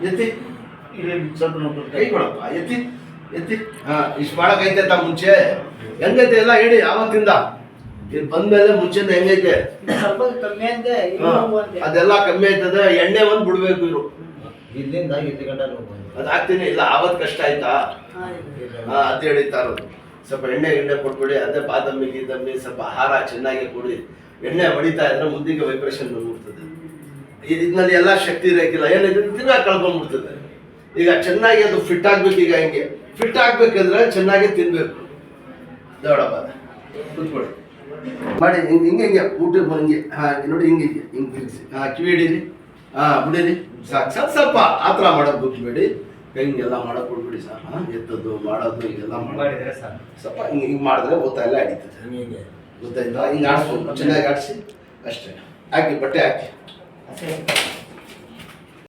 ಎತ್ತಿ ಕೈ ಕೊಡಪ್ಪ, ಎತ್ತಿ ಎತ್ತಿ. ಇಷ್ಟು ಮಾಡಕೈತೆ ಮುಂಚೆ ಹೆಂಗೈತೆ ಎಲ್ಲ ಹೇಳಿ. ಯಾವತ್ತಿಂದ ಇದು ಬಂದ್ಮೇಲೆ ಮುಂಚೆಯಿಂದ ಹೆಂಗೈತೆ? ಅದೆಲ್ಲ ಕಮ್ಮಿ ಆಯ್ತದೆ. ಎಣ್ಣೆ ಒಂದು ಬಿಡ್ಬೇಕು ಇವರು. ಇಲ್ಲಿಂದ ಇಲ್ಲಿ ಗಂಟ ಅದು ಹಾಕ್ತೀನಿ. ಇಲ್ಲ ಆವತ್ತು ಕಷ್ಟ ಆಯ್ತಾ? ಅದು ಹೇಳಿತಾ ಇರೋದು. ಸ್ವಲ್ಪ ಎಣ್ಣೆ ಕೊಟ್ಬಿಡಿ. ಅದೇ ಬಾದಾಮಿ ಗೀದಮ್ಮಿ ಸ್ವಲ್ಪ ಆಹಾರ ಚೆನ್ನಾಗಿ ಕೊಡಿ. ಎಣ್ಣೆ ಹೊಡಿತಾ ಇದ್ರೆ ಮುಂದಿಗೆ ವೈಬ್ರೇಷನ್ ಬಂದ್ಬಿಡ್ತದೆ. ಇದ್ರಲ್ಲಿ ಎಲ್ಲ ಶಕ್ತಿ ಇರೋಕ್ಕಿಲ್ಲ. ಏನಿದೆ ತಿರ್ಗಾ ಕಳ್ಕೊಂಡ್ಬಿಡ್ತದೆ. ಈಗ ಚೆನ್ನಾಗಿ ಅದು ಫಿಟ್ ಆಗ್ಬೇಕು. ಈಗ ಹಿಂಗೆ ಫಿಟ್ ಆಗ್ಬೇಕಂದ್ರೆ ಚೆನ್ನಾಗಿ ತಿನ್ಬೇಕು. ದೊಡ್ಡಪ್ಪ ಕೂತ್ಕೊಳ್ಳಿ ಮಾಡಿ. ಹಿಂಗೆ ಊಟ ಹಿಂಗೆ ನೋಡಿ. ಹಿಂಗೆ ತಿನ್ಸಿ. ಕಿವಿ ಹಿಡೀರಿ. ಬಿಡಿರಿ. ಸಾಕು. ಸ್ವಲ್ಪ ಆ ಥರ ಮಾಡೋದು ಬಿಟ್ಬೇಡಿ. ಹಿಂಗೆಲ್ಲ ಮಾಡೋಕೆ ಕೊಡ್ಬಿಡಿ ಸರ್. ಎತ್ತದ್ದು ಮಾಡೋದು ಈಗೆಲ್ಲ ಮಾಡಿದ್ರೆ ಸ್ವಲ್ಪ ಹಿಂಗೆ ಮಾಡಿದ್ರೆ ಗೊತ್ತಾಗೆಲ್ಲ ಹಿಡಿತದೆ. ಗೊತ್ತಾಯ್ತಾ? ಹಿಂಗೆ ಆಡಿಸ್ಬೋದು. ಚೆನ್ನಾಗಿ ಆಡಿಸಿ ಅಷ್ಟೇ. ಹಾಕಿ ಬಟ್ಟೆ ಹಾಕಿ.